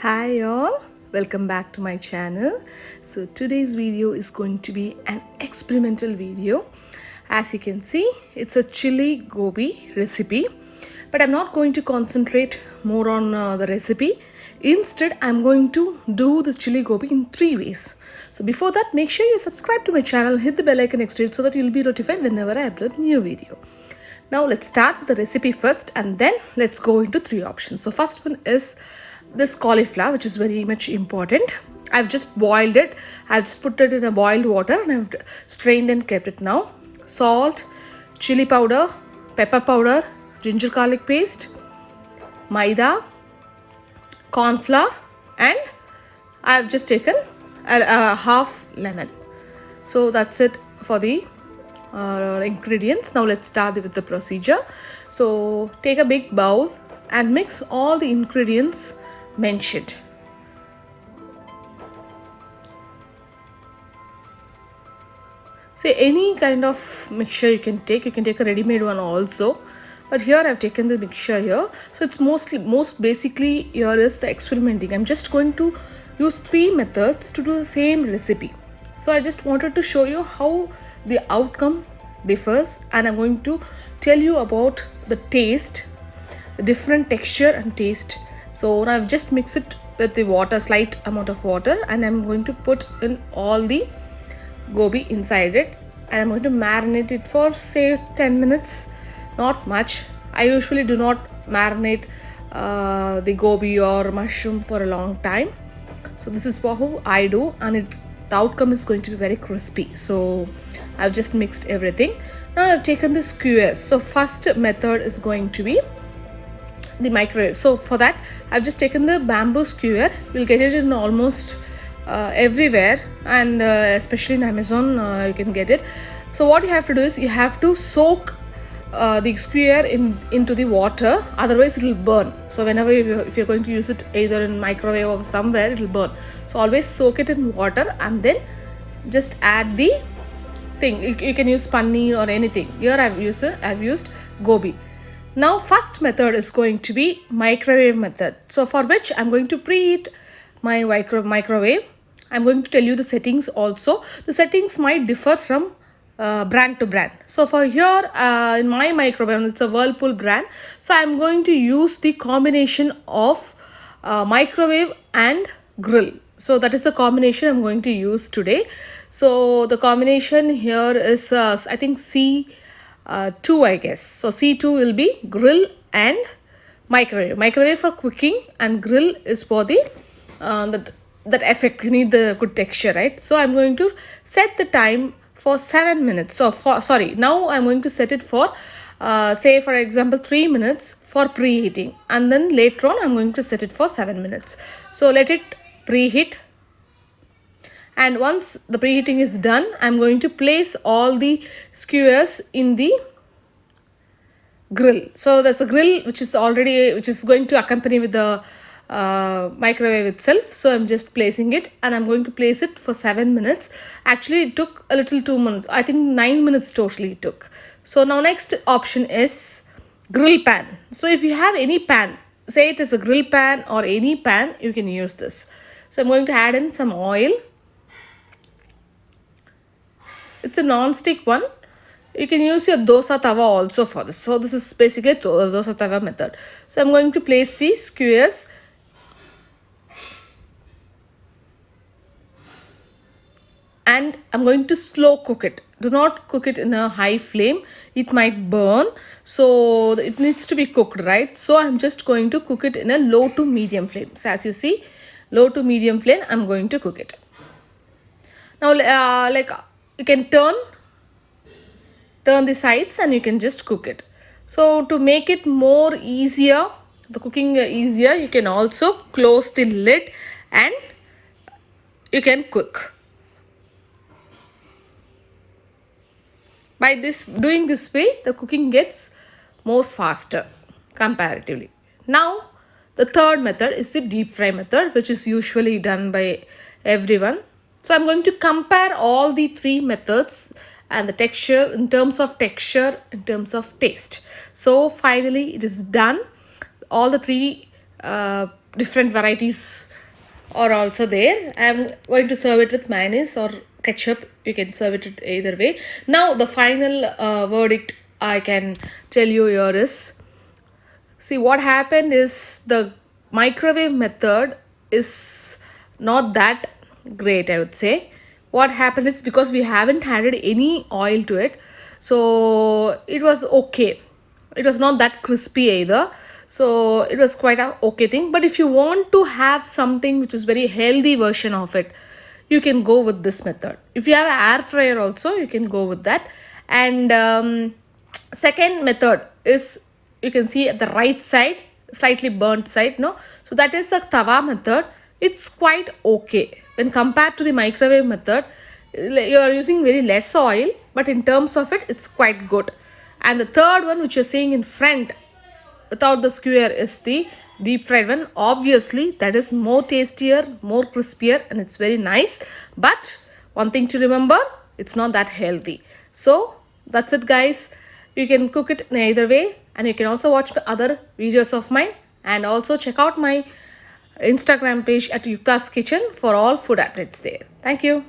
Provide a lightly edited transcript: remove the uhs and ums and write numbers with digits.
Hi all, welcome back to my channel. So today's video is going to be an experimental video. As you can see, it's a chili gobi recipe, but I'm not going to concentrate more on the recipe. Instead, I'm going to do the chili gobi in 3 ways. So before that, make sure you subscribe to my channel, hit the bell icon next to it so that you'll be notified whenever I upload new video. Now let's start with the recipe first and then let's go into three options. So first one is this cauliflower, which is very much important. I've just boiled it. I've just put it in a boiled water and I've strained and kept it now. Salt, chili powder, pepper powder, ginger garlic paste, maida, corn flour, and I've just taken a half lemon. So that's it for the ingredients. Now let's start with the procedure. So take a big bowl and mix all the ingredients mentioned. Say any kind of mixture you can take a ready-made one also, but here I've taken the mixture here. So it's most basically here is the experimenting. I'm just going to use 3 methods to do the same recipe. So I just wanted to show you how the outcome differs, and I'm going to tell you about the taste, the different texture and taste. So now I've just mixed it with the water, slight amount of water, and I'm going to put in all the gobi inside it, and I'm going to marinate it for say 10 minutes, not much. I usually do not marinate the gobi or mushroom for a long time. So this is how I do, and the outcome is going to be very crispy. So I've just mixed everything. Now I've taken the skewers. So first method is going to be the microwave. So for that I've just taken the bamboo skewer. You'll get it in almost everywhere, and especially in Amazon you can get it. So what you have to do is you have to soak the skewer into the water, otherwise it will burn. So whenever if you're going to use it either in microwave or somewhere, it will burn. So always soak it in water and then just add the thing. You can use paneer or anything. Here I've used gobi. Now first method is going to be microwave method. So for which I'm going to preheat my microwave. I'm going to tell you the settings also. The settings might differ from brand to brand. So for here in my microwave, it's a Whirlpool brand. So I'm going to use the combination of microwave and grill. So that is the combination I'm going to use today. So the combination here is I think C2, I guess. So C2 will be grill and microwave. Microwave for cooking and grill is for the that effect. You need the good texture, right? So I'm going to set the time for 7 minutes. So now I'm going to set it for say for example 3 minutes for preheating, and then later on I'm going to set it for 7 minutes. So let it preheat, and once the preheating is done, I'm going to place all the skewers in the grill. So there's a grill which is going to accompany with the microwave itself. So I'm just placing it, and I'm going to place it for 7 minutes. Actually it took a little 2 minutes. I think 9 minutes totally it took. So now next option is grill pan. So if you have any pan, say it is a grill pan or any pan, you can use this. So I'm going to add in some oil. It's a non-stick one. You can use your dosa tawa also for this. So this is basically dosa tawa method. So I'm going to place these skewers and I'm going to slow cook it. Do not cook it in a high flame. It might burn. So it needs to be cooked, right? So I'm just going to cook it in a low to medium flame. So as you see, low to medium flame, I'm going to cook it. Now like you can turn the sides and you can just cook it. So to make it more easier, the cooking easier, you can also close the lid and you can cook. By doing this way, the cooking gets more faster comparatively. Now the third method is the deep fry method, which is usually done by everyone. So I'm going to compare all the 3 methods and the texture, in terms of texture, in terms of taste. So finally it is done. All the 3 different varieties are also there. I'm going to serve it with mayonnaise or ketchup. You can serve it either way. Now the final verdict I can tell you here is, see, what happened is the microwave method is not that great, I would say. What happened is, because we haven't added any oil to it, so it was okay. It was not that crispy either. So it was quite a okay thing. But if you want to have something which is very healthy version of it, you can go with this method. If you have an air fryer also, you can go with that. And second method is, you can see at the right side, slightly burnt side, no, so that is the tawa method. It's quite okay when compared to the microwave method. You are using very less oil, but in terms of it, it's quite good. And the third one, which you're seeing in front without the skewer, is the deep fried one. Obviously that is more tastier, more crispier, and it's very nice. But one thing to remember, it's not that healthy. So that's it, guys. You can cook it in either way, and you can also watch other videos of mine, and also check out my Instagram page at Yukta's Kitchen for all food updates there. Thank you.